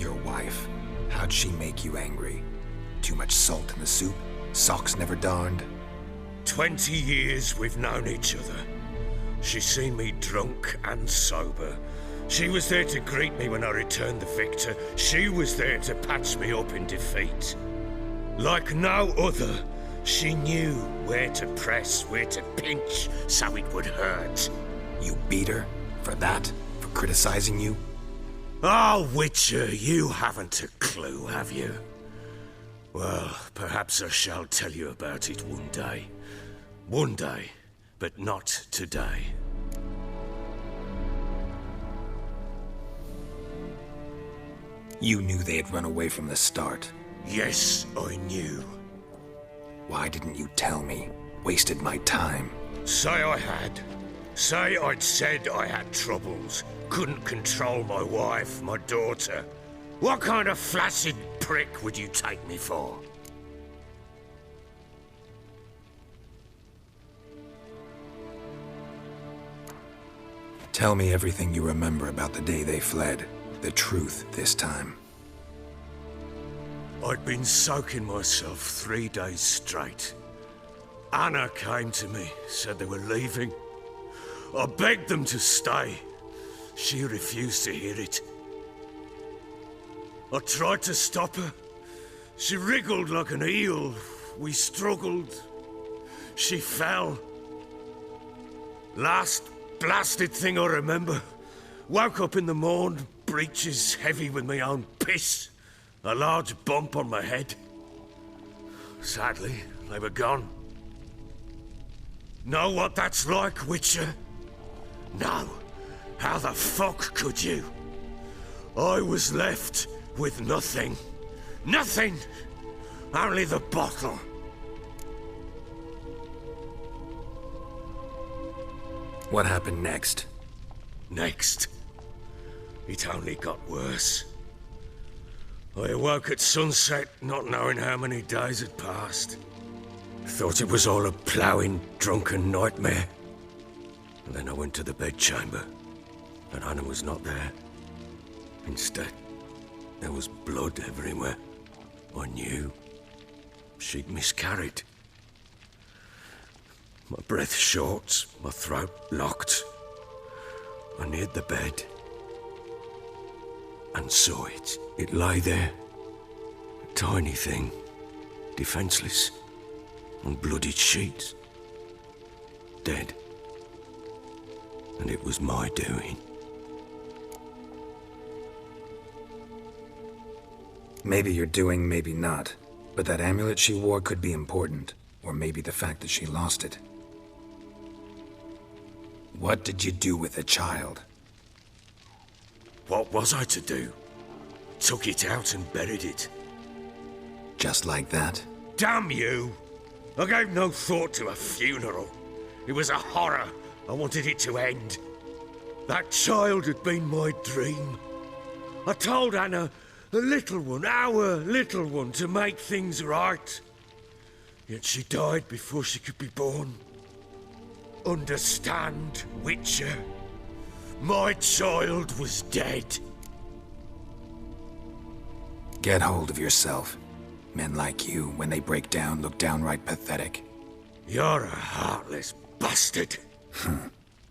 Your wife. How'd she make you angry? Too much salt in the soup? Socks never darned? 20 years we've known each other. She's seen me drunk and sober. She was there to greet me when I returned the victor. She was there to patch me up in defeat. Like no other, she knew where to press, where to pinch, so it would hurt. You beat her? For that? For criticizing you? Oh, Witcher, you haven't a clue, have you? Well, perhaps I shall tell you about it one day. One day, but not today. You knew they had run away from the start. Yes, I knew. Why didn't you tell me? Wasted my time. Say I had. Say I'd said I had troubles. Couldn't control my wife, my daughter. What kind of flaccid prick would you take me for? Tell me everything you remember about the day they fled. The truth this time. I'd been soaking myself 3 days straight. Anna came to me, said they were leaving. I begged them to stay. She refused to hear it. I tried to stop her. She wriggled like an eel. We struggled. She fell. Last blasted thing I remember. Woke up in the morn, breeches heavy with my own piss. A large bump on my head. Sadly, they were gone. Know what that's like, Witcher? No. How the fuck could you? I was left with nothing. Nothing! Only the bottle. What happened next? Next? It only got worse. I awoke at sunset, not knowing how many days had passed. Thought it was all a ploughing, drunken nightmare. And then I went to the bedchamber, and Anna was not there. Instead, there was blood everywhere. I knew she'd miscarried. My breath short, my throat locked. I neared the bed and saw it. It lay there, a tiny thing, defenseless, on bloodied sheets, dead. And it was my doing. Maybe you're doing, maybe not. But that amulet she wore could be important. Or maybe the fact that she lost it. What did you do with the child? What was I to do? Took it out and buried it. Just like that? Damn you! I gave no thought to a funeral. It was a horror. I wanted it to end. That child had been my dream. I told Anna, the little one, our little one, to make things right. Yet she died before she could be born. Understand, Witcher? My child was dead. Get hold of yourself. Men like you, when they break down, look downright pathetic. You're a heartless bastard.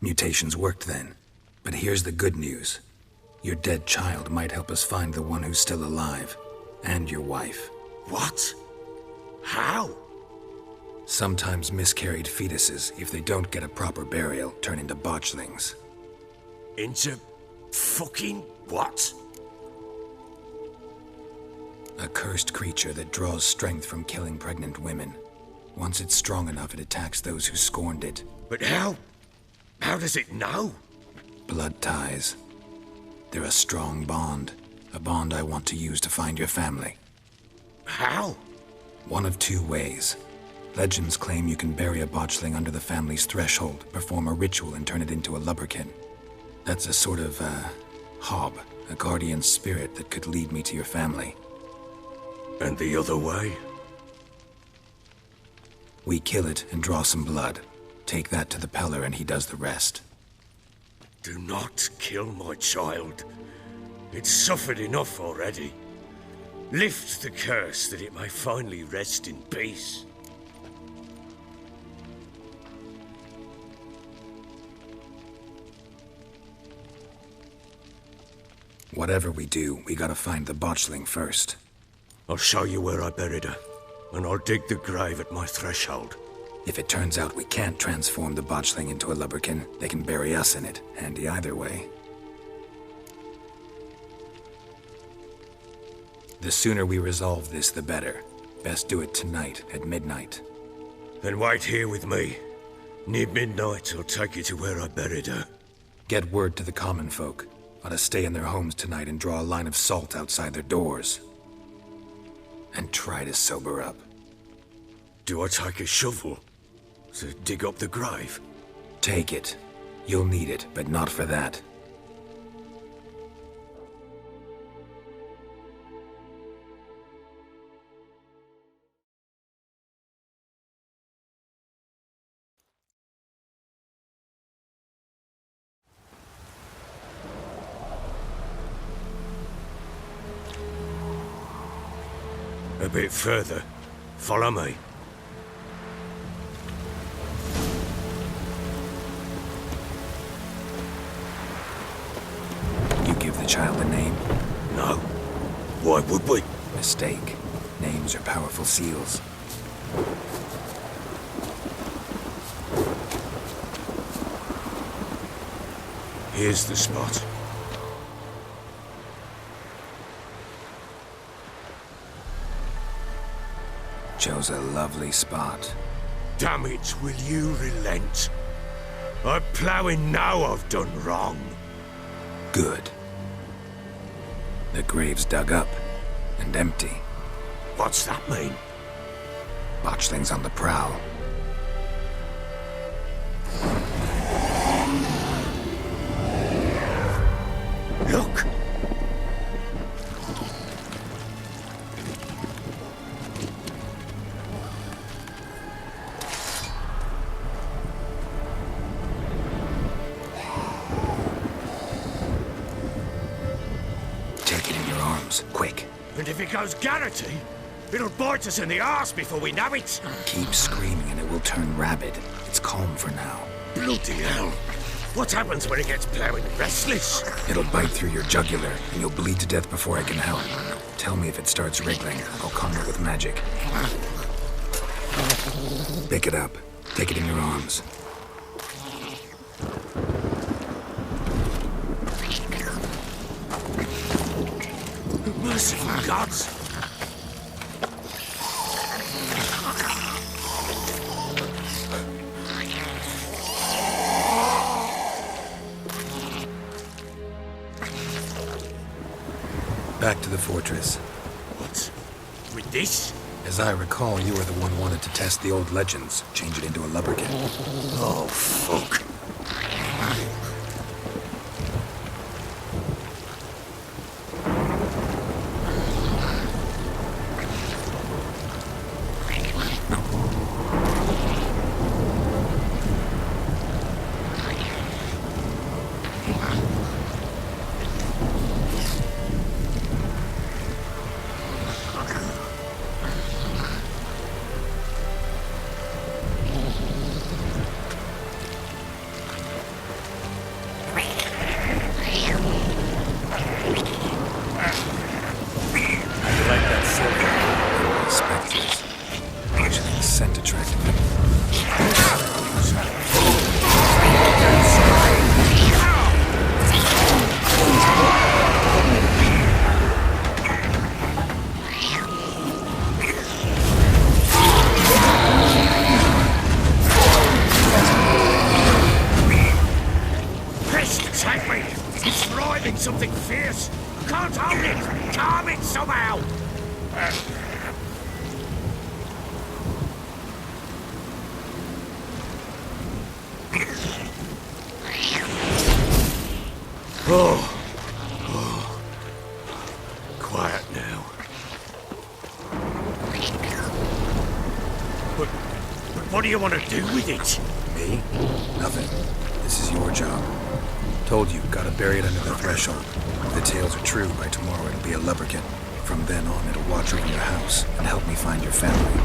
Mutations worked then. But here's the good news. Your dead child might help us find the one who's still alive. And your wife. What? How? Sometimes miscarried fetuses, if they don't get a proper burial, turn into botchlings. Into fucking what? A cursed creature that draws strength from killing pregnant women. Once it's strong enough, it attacks those who scorned it. But how? How does it know? Blood ties. They're a strong bond. A bond I want to use to find your family. How? One of two ways. Legends claim you can bury a botchling under the family's threshold, perform a ritual, and turn it into a lubberkin. That's a sort of, hob, a guardian spirit that could lead me to your family. And the other way? We kill it and draw some blood. Take that to the Peller and he does the rest. Do not kill my child. It's suffered enough already. Lift the curse that it may finally rest in peace. Whatever we do, we gotta find the botchling first. I'll show you where I buried her, and I'll dig the grave at my threshold. If it turns out we can't transform the botchling into a lubberkin, they can bury us in it. Handy either way. The sooner we resolve this, the better. Best do it tonight, at midnight. Then wait here with me. Near midnight, I'll take you to where I buried her. Get word to the common folk. Ought to stay in their homes tonight and draw a line of salt outside their doors. And try to sober up. Do I take a shovel to dig up the grave? Take it. You'll need it, but not for that. A bit further. Follow me. You give the child a name? No. Why would we? Mistake. Names are powerful seals. Here's the spot. Chose a lovely spot. Damn it, will you relent? I'm ploughing now I've done wrong. Good. The grave's dug up and empty. What's that mean? Botchling's on the prowl. Look! Take it in your arms, quick. And if it goes Garrity, it'll bite us in the arse before we know it. Keep screaming and it will turn rabid. It's calm for now. Bloody hell. What happens when it gets ploughing restless? It'll bite through your jugular, and you'll bleed to death before I can help. Tell me if it starts wriggling. I'll calm it with magic. Pick it up. Take it in your arms. Merciful gods! Back to the fortress. What? With this? As I recall, you were the one wanted to test the old legends, change it into a lubberkin. Oh, fuck. Scent attractive. Pest, take me! It's writhing something fierce! Can't hold it! Calm it somehow! Oh. Quiet now. But what do you want to do with it? Me? Nothing. This is your job. Told you, gotta bury it under the threshold. If the tales are true, by tomorrow it'll be a lubberkin. From then on, it'll watch over your house and help me find your family.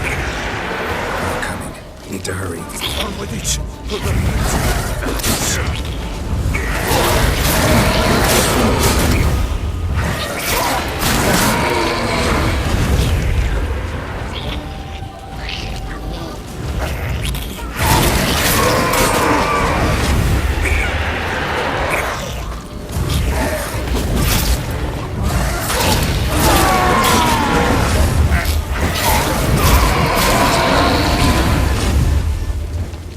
They're coming. Need to hurry. On with it!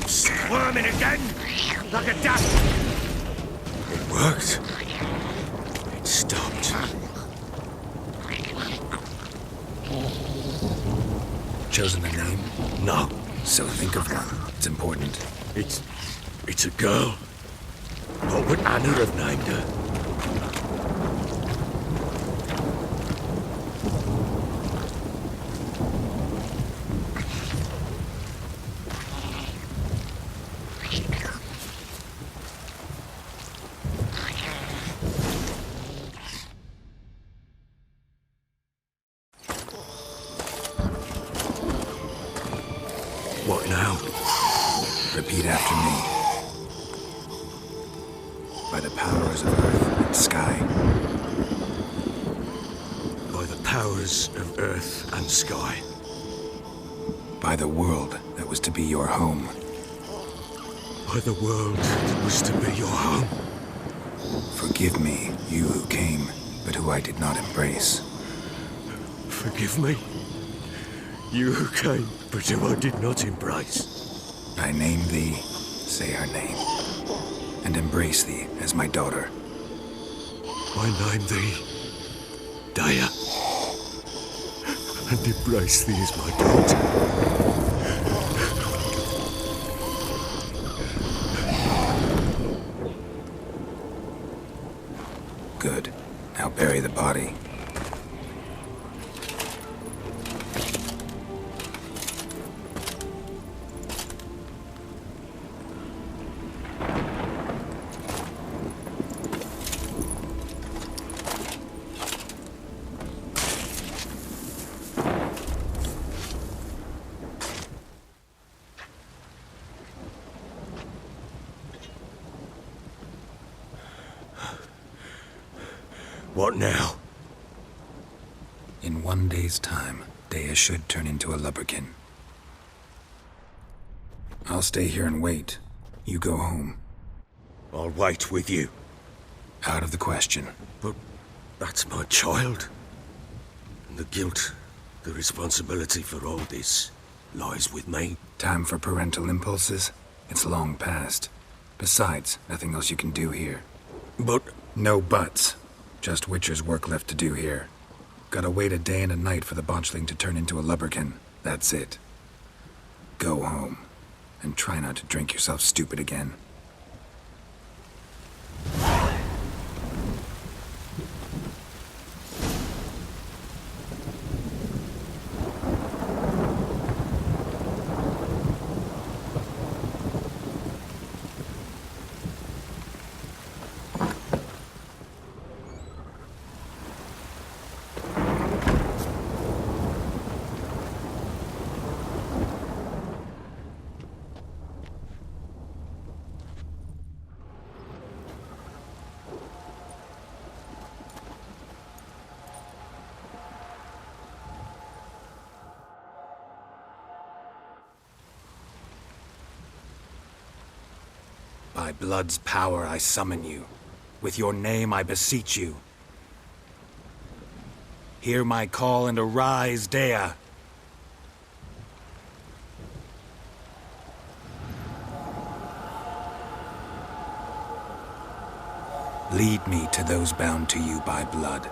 Squirming again! Like a duck! It worked. It stopped. Chosen a name? No, So think of one. It's important. it's a girl. What would Anna have named her? What now? Repeat after me. By the powers of earth and sky. By the powers of earth and sky. By the world that was to be your home. By the world that was to be your home. Forgive me, you who came, but who I did not embrace. Forgive me. You who came, but who I did not embrace. I name thee, say her name, and embrace thee as my daughter. I name thee Dea, and embrace thee as my daughter. Good. Now bury the body. What now? In 1 day's time, Dea should turn into a lubberkin. I'll stay here and wait. You go home. I'll wait with you. Out of the question. But that's my child. And the guilt, the responsibility for all this lies with me. Time for parental impulses? It's long past. Besides, nothing else you can do here. But No buts. Just Witcher's work left to do here. Gotta wait a day and a night for the botchling to turn into a lubberkin. That's it. Go home. And try not to drink yourself stupid again. By blood's power I summon you. With your name I beseech you. Hear my call and arise, Dea. Lead me to those bound to you by blood.